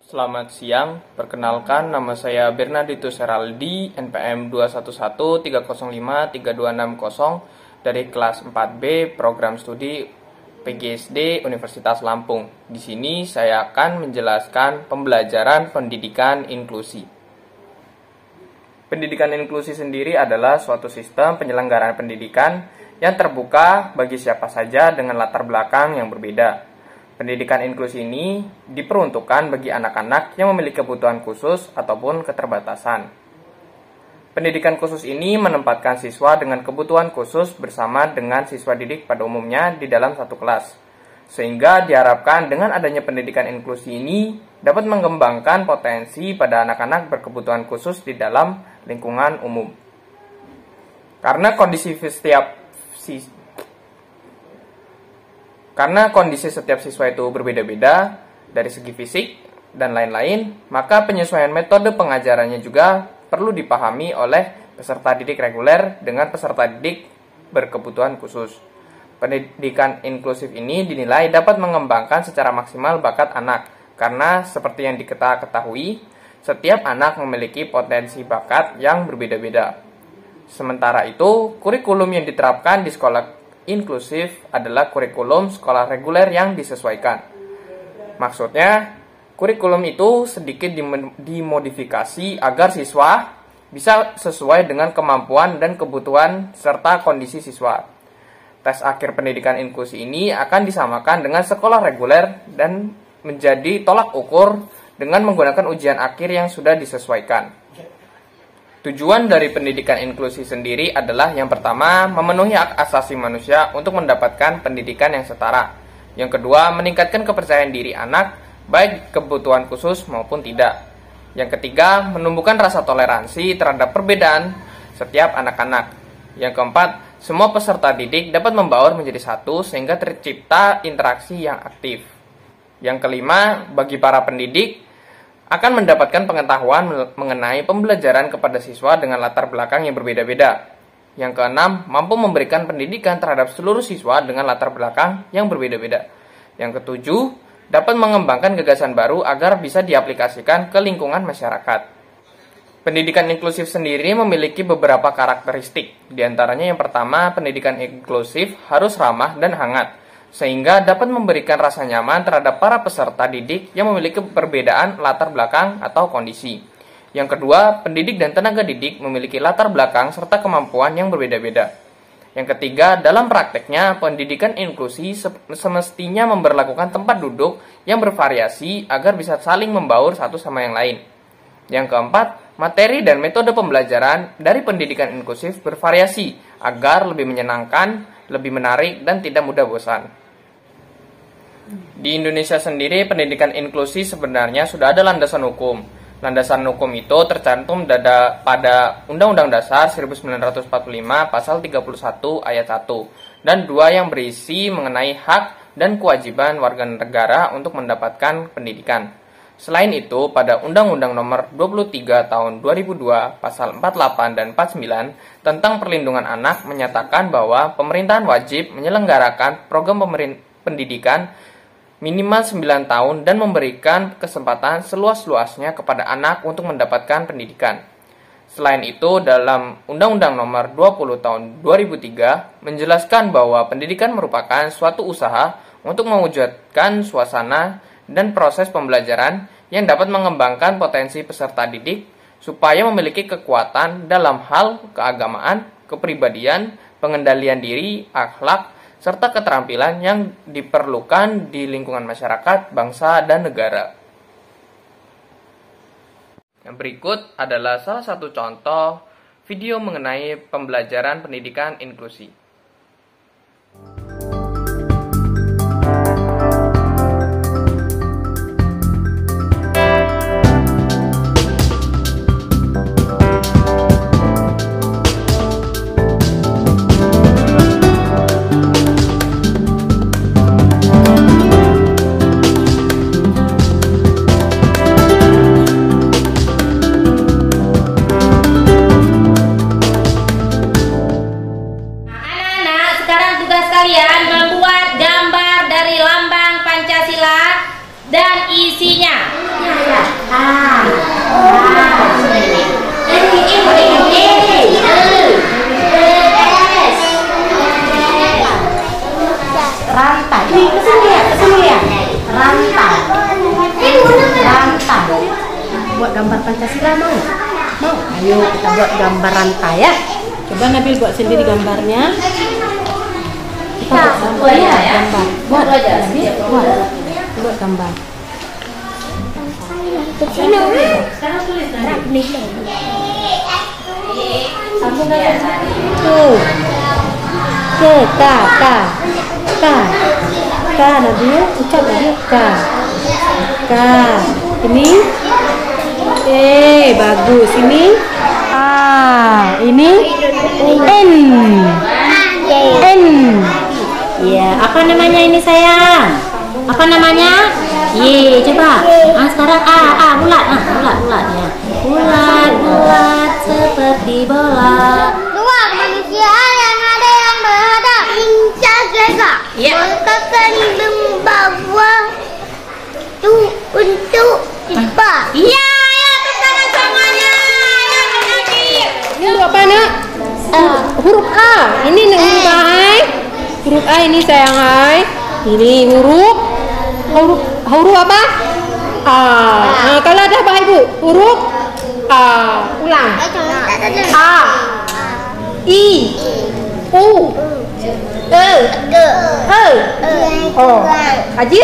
Selamat siang, perkenalkan nama saya Bernardito Seraldi, NPM 21130532660 dari kelas 4B Program Studi PGSD Universitas Lampung. Di sini saya akan menjelaskan pembelajaran pendidikan inklusi. Pendidikan inklusi sendiri adalah suatu sistem penyelenggaraan pendidikan yang terbuka bagi siapa saja dengan latar belakang yang berbeda. Pendidikan inklusi ini diperuntukkan bagi anak-anak yang memiliki kebutuhan khusus ataupun keterbatasan. Pendidikan khusus ini menempatkan siswa dengan kebutuhan khusus bersama dengan siswa didik pada umumnya di dalam satu kelas. Sehingga diharapkan dengan adanya pendidikan inklusi ini dapat mengembangkan potensi pada anak-anak berkebutuhan khusus di dalam lingkungan umum. Karena kondisi setiap siswa itu berbeda-beda dari segi fisik dan lain-lain, maka penyesuaian metode pengajarannya juga perlu dipahami oleh peserta didik reguler dengan peserta didik berkebutuhan khusus. Pendidikan inklusif ini dinilai dapat mengembangkan secara maksimal bakat anak, karena seperti yang kita ketahui, setiap anak memiliki potensi bakat yang berbeda-beda. Sementara itu, kurikulum yang diterapkan di sekolah inklusif adalah kurikulum sekolah reguler yang disesuaikan. Maksudnya, kurikulum itu sedikit dimodifikasi agar siswa bisa sesuai dengan kemampuan dan kebutuhan serta kondisi siswa. Tes akhir pendidikan inklusi ini akan disamakan dengan sekolah reguler dan menjadi tolak ukur dengan menggunakan ujian akhir yang sudah disesuaikan. Tujuan dari pendidikan inklusi sendiri adalah yang pertama, memenuhi hak asasi manusia untuk mendapatkan pendidikan yang setara. Yang kedua, meningkatkan kepercayaan diri anak, baik kebutuhan khusus maupun tidak. Yang ketiga, menumbuhkan rasa toleransi terhadap perbedaan setiap anak-anak. Yang keempat, semua peserta didik dapat membaur menjadi satu sehingga tercipta interaksi yang aktif. Yang kelima, bagi para pendidik, akan mendapatkan pengetahuan mengenai pembelajaran kepada siswa dengan latar belakang yang berbeda-beda. Yang keenam, mampu memberikan pendidikan terhadap seluruh siswa dengan latar belakang yang berbeda-beda. Yang ketujuh, dapat mengembangkan gagasan baru agar bisa diaplikasikan ke lingkungan masyarakat. Pendidikan inklusif sendiri memiliki beberapa karakteristik. Di antaranya yang pertama, pendidikan inklusif harus ramah dan hangat, sehingga dapat memberikan rasa nyaman terhadap para peserta didik yang memiliki perbedaan latar belakang atau kondisi. Yang kedua, pendidik dan tenaga didik memiliki latar belakang serta kemampuan yang berbeda-beda. Yang ketiga, dalam prakteknya, pendidikan inklusi semestinya memberlakukan tempat duduk yang bervariasi agar bisa saling membaur satu sama yang lain. Yang keempat, materi dan metode pembelajaran dari pendidikan inklusif bervariasi agar lebih menyenangkan, lebih menarik, dan tidak mudah bosan. Di Indonesia sendiri, pendidikan inklusi sebenarnya sudah ada landasan hukum. Landasan hukum itu tercantum pada Undang-Undang Dasar 1945 Pasal 31 Ayat 1 dan 2 yang berisi mengenai hak dan kewajiban warga negara untuk mendapatkan pendidikan. Selain itu, pada Undang-Undang Nomor 23 Tahun 2002 Pasal 48 dan 49 tentang perlindungan anak menyatakan bahwa pemerintahan wajib menyelenggarakan program pendidikan minimal 9 tahun dan memberikan kesempatan seluas-luasnya kepada anak untuk mendapatkan pendidikan. Selain itu, dalam Undang-Undang Nomor 20 Tahun 2003 menjelaskan bahwa pendidikan merupakan suatu usaha untuk mewujudkan suasana dan proses pembelajaran yang dapat mengembangkan potensi peserta didik supaya memiliki kekuatan dalam hal keagamaan, kepribadian, pengendalian diri, akhlak, serta keterampilan yang diperlukan di lingkungan masyarakat, bangsa, dan negara. Yang berikut adalah salah satu contoh video mengenai pembelajaran pendidikan inklusi. Anak Ayo kita buat gambar rantai ya. Coba Nabil buat sendiri gambarnya. Kita buat gambar ya. Gambar. Buat Nabil. Buat gambar. Tuh. Oke, K Nabil, ucap Nabil K. Ini bagus. Ini ini N. Ya, apa namanya ini sayang? Apa namanya? Y, coba. Sekarang bulat ya. Bulat seperti bola. Dua manusia yang ada yang berhadap pincang jaga. Mengatakan membawa tu untuk tiba. Iya, tepuk tangan semuanya. Ini huruf apa nak? Huruf A. Ini huruf A. Huruf A ini sayang hai. Ini huruf apa? A. Kalau ada apa ibu? Huruf A. Ulang. A. I. U. E. Oh. Haji.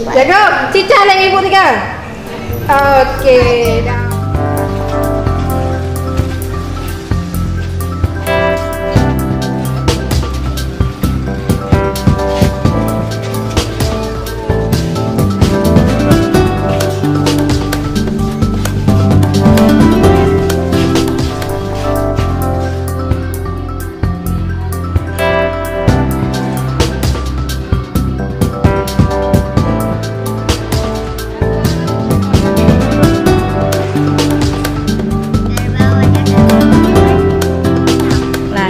Jaga. Cicak lagi ibu 3. Oke.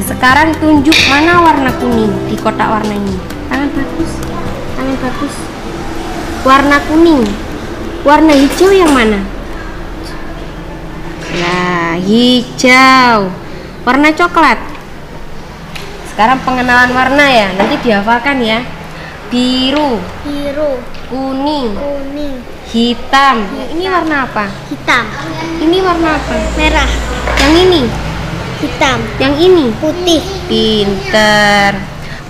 Sekarang tunjuk mana warna kuning di kotak warna ini. Tangan bagus. Warna kuning. Warna hijau yang mana? Nah, hijau. Warna coklat. Sekarang pengenalan warna ya. Nanti dihafalkan ya. Biru, kuning, hitam. Ini warna apa? Hitam. Ini warna apa? Merah. Yang ini? Hitam. Yang ini? Putih. Pinter.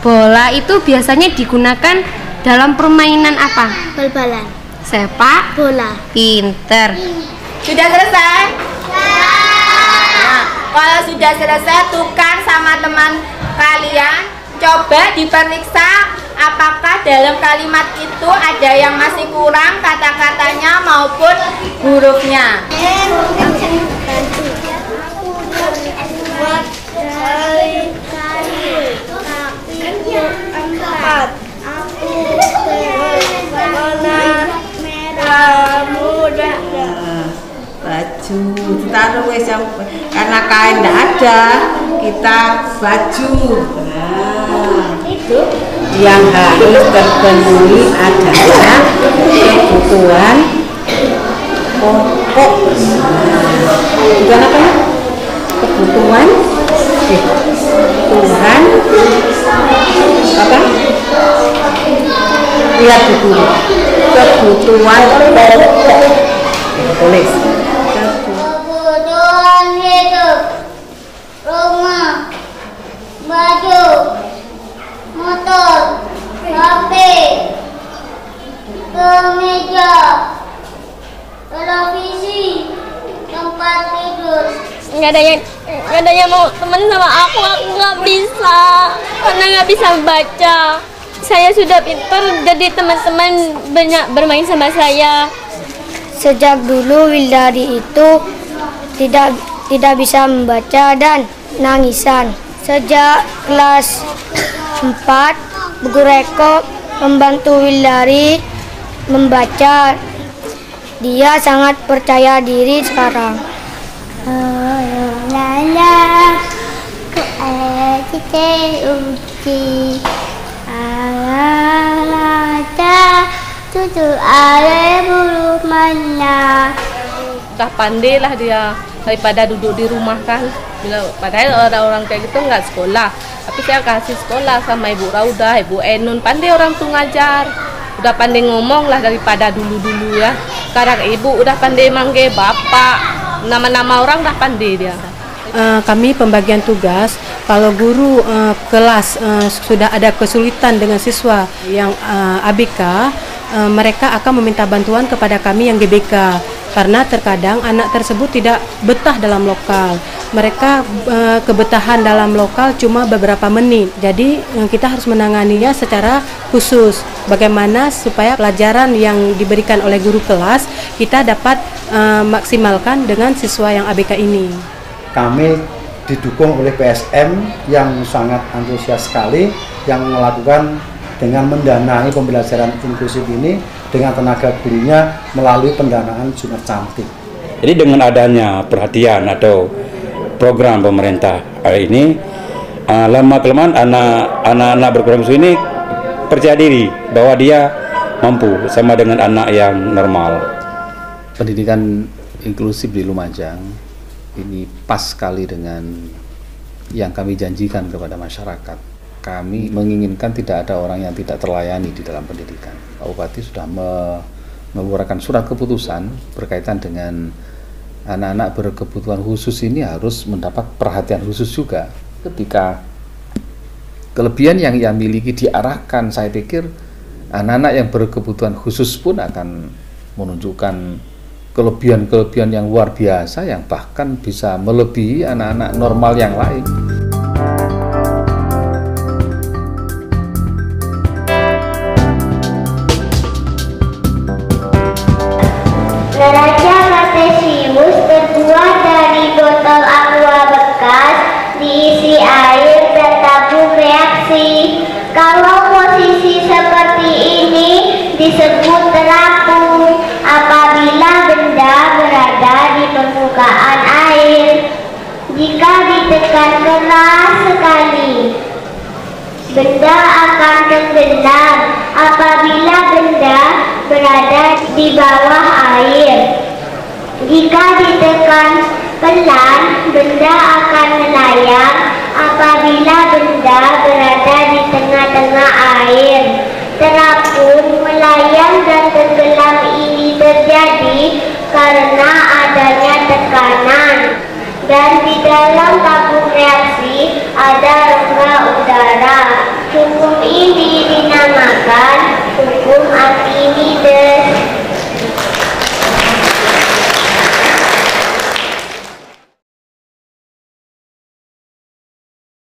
Bola itu biasanya digunakan dalam permainan apa? Bal-balan. Sepak bola. Pinter. Sudah selesai? Nah, kalau sudah selesai, tukar sama teman kalian. Coba diperiksa apakah dalam kalimat itu ada yang masih kurang kata-katanya maupun hurufnya. Baju ditaruh wes karena kain tidak ada, kita baju. Itu yang harus terpenuhi adalah kebutuhan pokok. Bukan apa ya? Kebutuhan apa? Lihat buku. Kebutuhan pokok. Tulis. Kebutuhan hidup, rumah, baju, motor, HP, kemeja, televisi, tempat tidur. Nggak ada yang mau teman sama aku nggak bisa karena nggak bisa baca. Saya sudah pintar, jadi teman-teman banyak bermain sama saya. Sejak dulu Wildari itu tidak bisa membaca dan nangisan. Sejak kelas 4, Bu Reko membantu Wildari membaca. Dia sangat percaya diri sekarang. Udah pandai lah dia daripada duduk di rumah kan. Padahal orang kayak gitu nggak sekolah, tapi saya kasih sekolah sama Ibu Rauda, Ibu Enun. Pandai orang tuh ngajar, udah pandai ngomong lah daripada dulu ya. Sekarang ibu udah pandai manggil bapak, nama-nama orang dah pandai dia. Kami pembagian tugas, kalau guru kelas sudah ada kesulitan dengan siswa yang ABK, mereka akan meminta bantuan kepada kami yang GBK, karena terkadang anak tersebut tidak betah dalam lokal. Mereka kebetahan dalam lokal cuma beberapa menit, jadi kita harus menanganinya secara khusus. Bagaimana supaya pelajaran yang diberikan oleh guru kelas kita dapat maksimalkan dengan siswa yang ABK ini. Kami didukung oleh PSM yang sangat antusias sekali, yang melakukan dengan mendanai pembelajaran inklusif ini dengan tenaga gurunya melalui pendanaan Jumat Cantik. Jadi dengan adanya perhatian atau program pemerintah ini, lama-kelamaan anak-anak berkebutuhan khusus ini percaya diri bahwa dia mampu sama dengan anak yang normal. Pendidikan inklusif di Lumajang ini pas sekali dengan yang kami janjikan kepada masyarakat. Kami menginginkan tidak ada orang yang tidak terlayani di dalam pendidikan. Pak Bupati sudah mengeluarkan surat keputusan berkaitan dengan anak-anak berkebutuhan khusus ini harus mendapat perhatian khusus juga. Ketika kelebihan yang ia miliki diarahkan, saya pikir anak-anak yang berkebutuhan khusus pun akan menunjukkan kelebihan-kelebihan yang luar biasa yang bahkan bisa melebihi anak-anak normal yang lain. Neraca Cartesius terbuat dari botol aqua bekas diisi air dan tabung reaksi. Kalau posisi seperti ini disebut terapung apabila benda berada di permukaan air. Jika ditekan keras sekali, benda akan tenggelam apabila benda berada di bawah air. Jika ditekan pelan, benda akan melayang apabila benda berada di tengah-tengah air. Terapung, melayang dan tenggelam ini terjadi karena adanya tekanan, dan di dalam tabung reaksi ada rongga udara.